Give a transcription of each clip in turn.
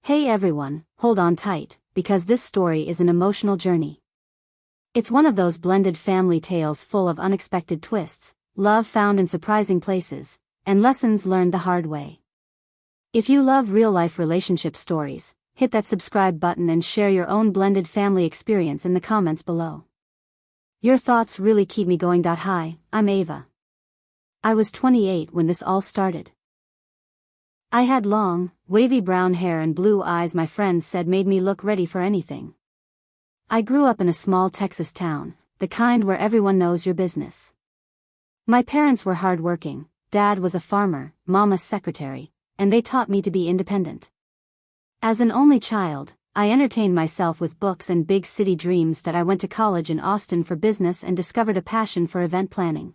Hey everyone, hold on tight, because this story is an emotional journey. It's one of those blended family tales full of unexpected twists, love found in surprising places, and lessons learned the hard way. If you love real-life relationship stories, hit that subscribe button and share your own blended family experience in the comments below. Your thoughts really keep me going. Hi, I'm Ava. I was 28 when this all started. I had long, wavy brown hair and blue eyes my friends said made me look ready for anything. I grew up in a small Texas town, the kind where everyone knows your business. My parents were hardworking, Dad was a farmer, Mom a secretary, and they taught me to be independent. As an only child, I entertained myself with books and big city dreams that I went to college in Austin for business and discovered a passion for event planning.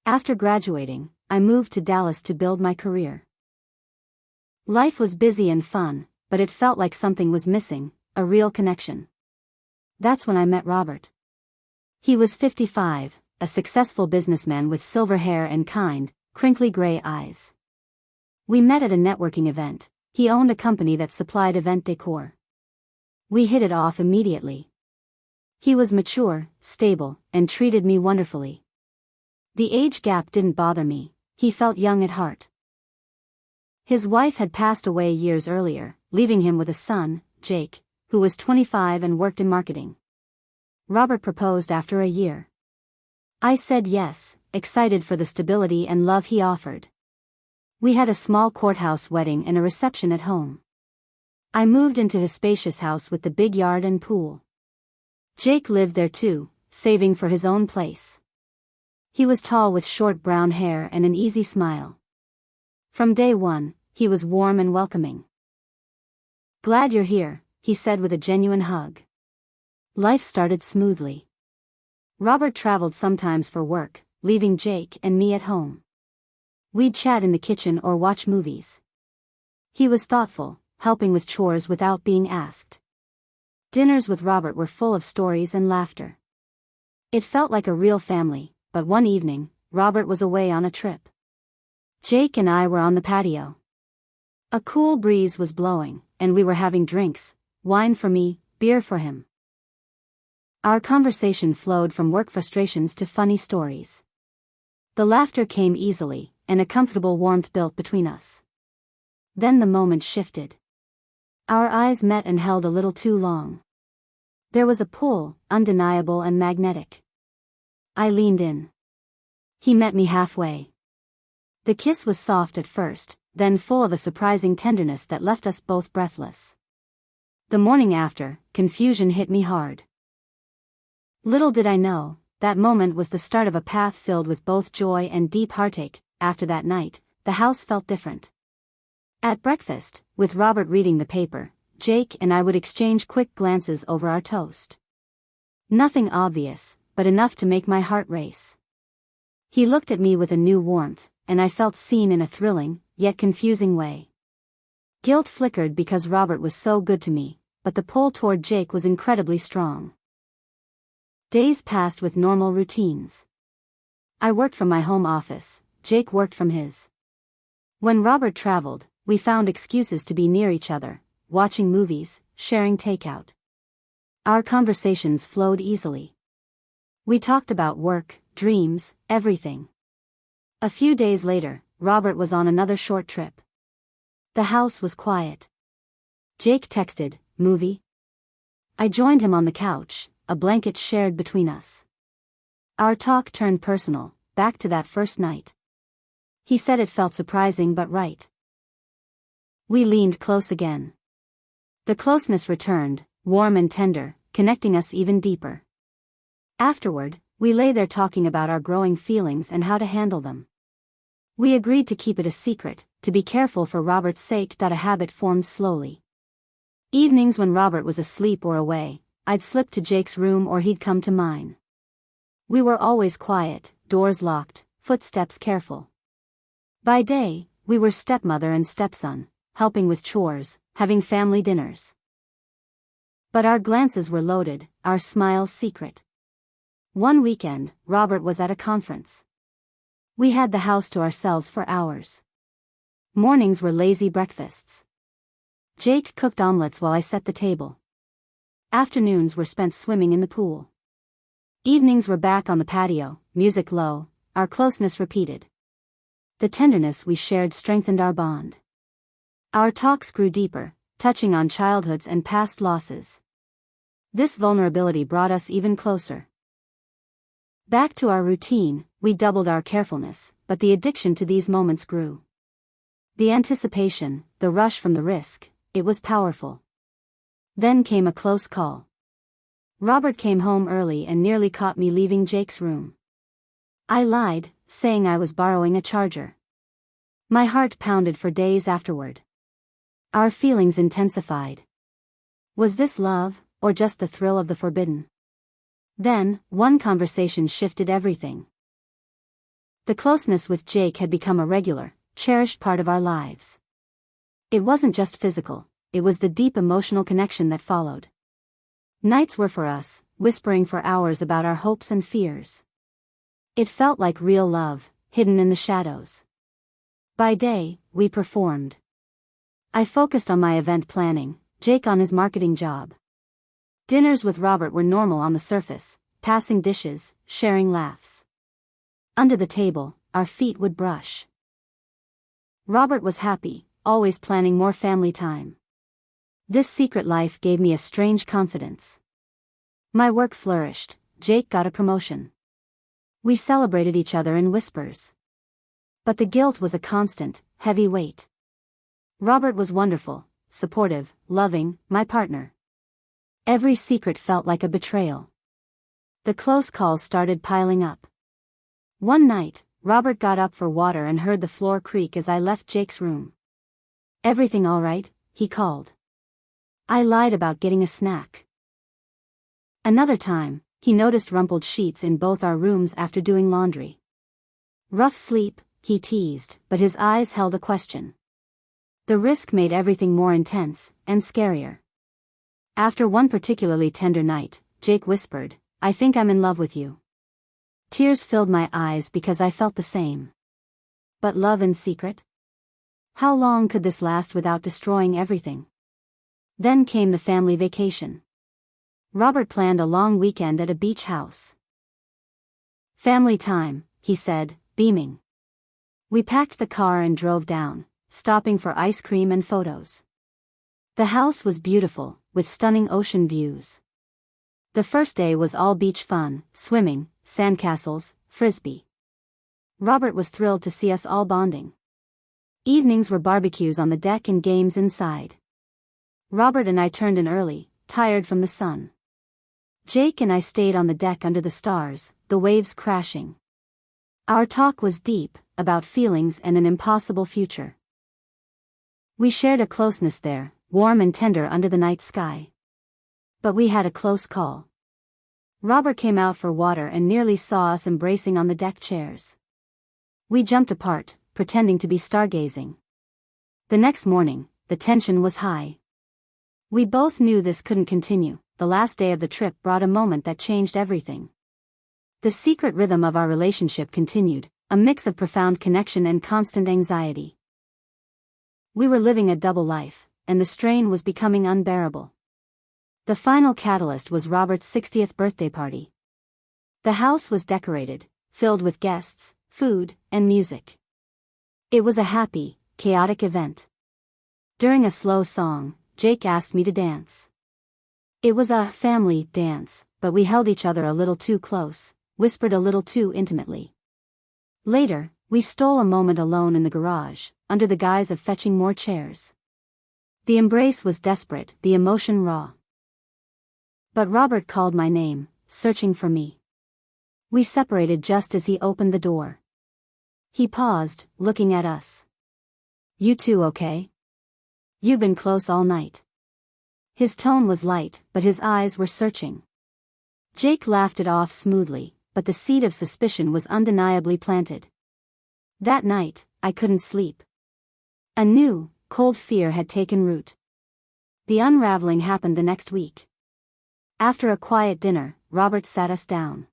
After graduating, I moved to Dallas to build my career. Life was busy and fun, but it felt like something was missing, a real connection. That's when I met Robert. He was 55, a successful businessman with silver hair and kind, crinkly gray eyes. We met at a networking event. He owned a company that supplied event decor. We hit it off immediately. He was mature, stable, and treated me wonderfully. The age gap didn't bother me, he felt young at heart. His wife had passed away years earlier, leaving him with a son, Jake, who was 25 and worked in marketing. Robert proposed after a year. I said yes, excited for the stability and love he offered. We had a small courthouse wedding and a reception at home. I moved into his spacious house with the big yard and pool. Jake lived there too, saving for his own place. He was tall with short brown hair and an easy smile. From day one, he was warm and welcoming. Glad you're here, he said with a genuine hug. Life started smoothly. Robert traveled sometimes for work, leaving Jake and me at home. We'd chat in the kitchen or watch movies. He was thoughtful, helping with chores without being asked. Dinners with Robert were full of stories and laughter. It felt like a real family, but one evening, Robert was away on a trip. Jake and I were on the patio. A cool breeze was blowing, and we were having drinks, wine for me, beer for him. Our conversation flowed from work frustrations to funny stories. The laughter came easily, and a comfortable warmth built between us. Then the moment shifted. Our eyes met and held a little too long. There was a pull, undeniable and magnetic. I leaned in. He met me halfway. The kiss was soft at first, then full of a surprising tenderness that left us both breathless. The morning after, confusion hit me hard. Little did I know, that moment was the start of a path filled with both joy and deep heartache. After that night, the house felt different. At breakfast, with Robert reading the paper, Jake and I would exchange quick glances over our toast. Nothing obvious, but enough to make my heart race. He looked at me with a new warmth, and I felt seen in a thrilling, yet confusing way. Guilt flickered because Robert was so good to me, but the pull toward Jake was incredibly strong. Days passed with normal routines. I worked from my home office, Jake worked from his. When Robert traveled, we found excuses to be near each other, watching movies, sharing takeout. Our conversations flowed easily. We talked about work, dreams, everything. A few days later, Robert was on another short trip. The house was quiet. Jake texted, "Movie?" I joined him on the couch, a blanket shared between us. Our talk turned personal, back to that first night. He said it felt surprising but right. We leaned close again. The closeness returned, warm and tender, connecting us even deeper. Afterward, we lay there talking about our growing feelings and how to handle them. We agreed to keep it a secret, to be careful for Robert's sake. A habit formed slowly. Evenings when Robert was asleep or away, I'd slip to Jake's room or he'd come to mine. We were always quiet, doors locked, footsteps careful. By day, we were stepmother and stepson, helping with chores, having family dinners. But our glances were loaded, our smiles secret. One weekend, Robert was at a conference. We had the house to ourselves for hours. Mornings were lazy breakfasts. Jake cooked omelets while I set the table. Afternoons were spent swimming in the pool. Evenings were back on the patio, music low, our closeness repeated. The tenderness we shared strengthened our bond. Our talks grew deeper, touching on childhoods and past losses. This vulnerability brought us even closer. Back to our routine, we doubled our carefulness, but the addiction to these moments grew. The anticipation, the rush from the risk, it was powerful. Then came a close call. Robert came home early and nearly caught me leaving Jake's room. I lied, saying I was borrowing a charger. My heart pounded for days afterward. Our feelings intensified. Was this love, or just the thrill of the forbidden? Then, one conversation shifted everything. The closeness with Jake had become a regular, cherished part of our lives. It wasn't just physical, it was the deep emotional connection that followed. Nights were for us, whispering for hours about our hopes and fears. It felt like real love, hidden in the shadows. By day, we performed. I focused on my event planning, Jake on his marketing job. Dinners with Robert were normal on the surface, passing dishes, sharing laughs. Under the table, our feet would brush. Robert was happy, always planning more family time. This secret life gave me a strange confidence. My work flourished, Jake got a promotion. We celebrated each other in whispers. But the guilt was a constant, heavy weight. Robert was wonderful, supportive, loving, my partner. Every secret felt like a betrayal. The close calls started piling up. One night, Robert got up for water and heard the floor creak as I left Jake's room. "Everything all right?" he called. I lied about getting a snack. Another time, he noticed rumpled sheets in both our rooms after doing laundry. "Rough sleep," he teased, but his eyes held a question. The risk made everything more intense, and scarier. After one particularly tender night, Jake whispered, "I think I'm in love with you." Tears filled my eyes because I felt the same. But love in secret? How long could this last without destroying everything? Then came the family vacation. Robert planned a long weekend at a beach house. "Family time," he said, beaming. We packed the car and drove down, stopping for ice cream and photos. The house was beautiful, with stunning ocean views. The first day was all beach fun, swimming, sandcastles, frisbee. Robert was thrilled to see us all bonding. Evenings were barbecues on the deck and games inside. Robert and I turned in early, tired from the sun. Jake and I stayed on the deck under the stars, the waves crashing. Our talk was deep, about feelings and an impossible future. We shared a closeness there, warm and tender under the night sky. But we had a close call. Robert came out for water and nearly saw us embracing on the deck chairs. We jumped apart, pretending to be stargazing. The next morning, the tension was high. We both knew this couldn't continue. The last day of the trip brought a moment that changed everything. The secret rhythm of our relationship continued, a mix of profound connection and constant anxiety. We were living a double life, and the strain was becoming unbearable. The final catalyst was Robert's 60th birthday party. The house was decorated, filled with guests, food, and music. It was a happy, chaotic event. During a slow song, Jake asked me to dance. It was a family dance, but we held each other a little too close, whispered a little too intimately. Later, we stole a moment alone in the garage, under the guise of fetching more chairs. The embrace was desperate, the emotion raw. But Robert called my name, searching for me. We separated just as he opened the door. He paused, looking at us. "You two okay? You've been close all night." His tone was light, but his eyes were searching. Jake laughed it off smoothly, but the seed of suspicion was undeniably planted. That night, I couldn't sleep. A new, cold fear had taken root. The unraveling happened the next week. After a quiet dinner, Robert sat us down.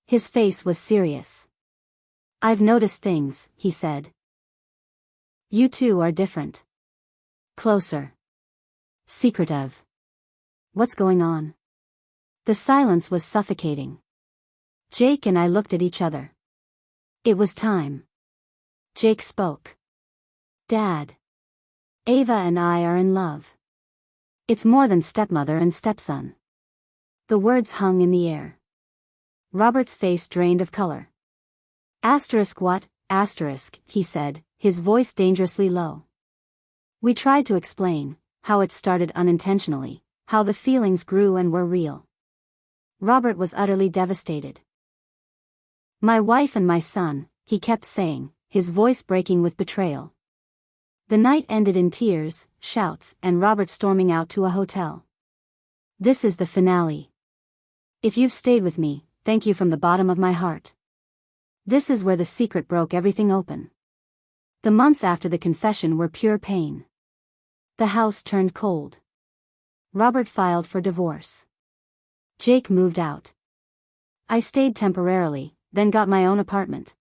His face was serious. "I've noticed things," he said. "You two are different. Closer. secretive. What's going on? The silence was suffocating. Jake and I looked at each other. It was time. Jake spoke. Dad. Ava and I are in love. It's more than stepmother and stepson. The words hung in the air. Robert's face drained of color. Asterisk what, asterisk, he said, his voice dangerously low. We tried to explain how it started unintentionally, how the feelings grew and were real. Robert was utterly devastated. My wife and my son, he kept saying, his voice breaking with betrayal. The night ended in tears, shouts, and Robert storming out to a hotel. This is the finale. If you've stayed with me, thank you from the bottom of my heart. This is where the secret broke everything open. The months after the confession were pure pain. The house turned cold. Robert filed for divorce. Jake moved out. I stayed temporarily, then got my own apartment.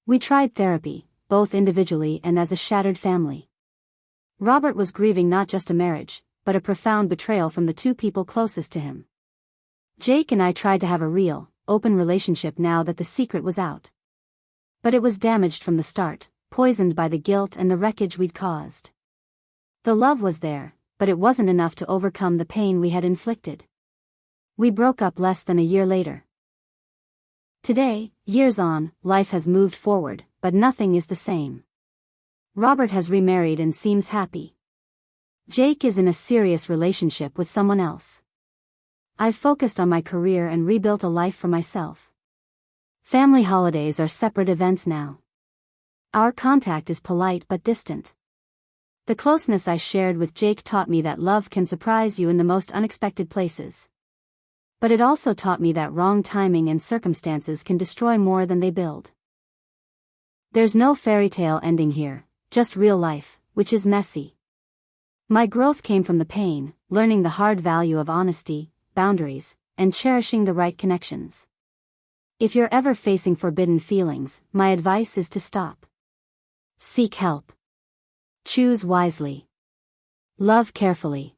We tried therapy, both individually and as a shattered family. Robert was grieving not just a marriage, but a profound betrayal from the two people closest to him. Jake and I tried to have a real, open relationship now that the secret was out. But it was damaged from the start, poisoned by the guilt and the wreckage we'd caused. The love was there, but it wasn't enough to overcome the pain we had inflicted. We broke up less than a year later. Today, years on, life has moved forward, but nothing is the same. Robert has remarried and seems happy. Jake is in a serious relationship with someone else. I've focused on my career and rebuilt a life for myself. Family holidays are separate events now. Our contact is polite but distant. The closeness I shared with Jake taught me that love can surprise you in the most unexpected places. But it also taught me that wrong timing and circumstances can destroy more than they build. There's no fairy tale ending here, just real life, which is messy. My growth came from the pain, learning the hard value of honesty, boundaries, and cherishing the right connections. If you're ever facing forbidden feelings, my advice is to stop. Seek help. Choose wisely. Love carefully.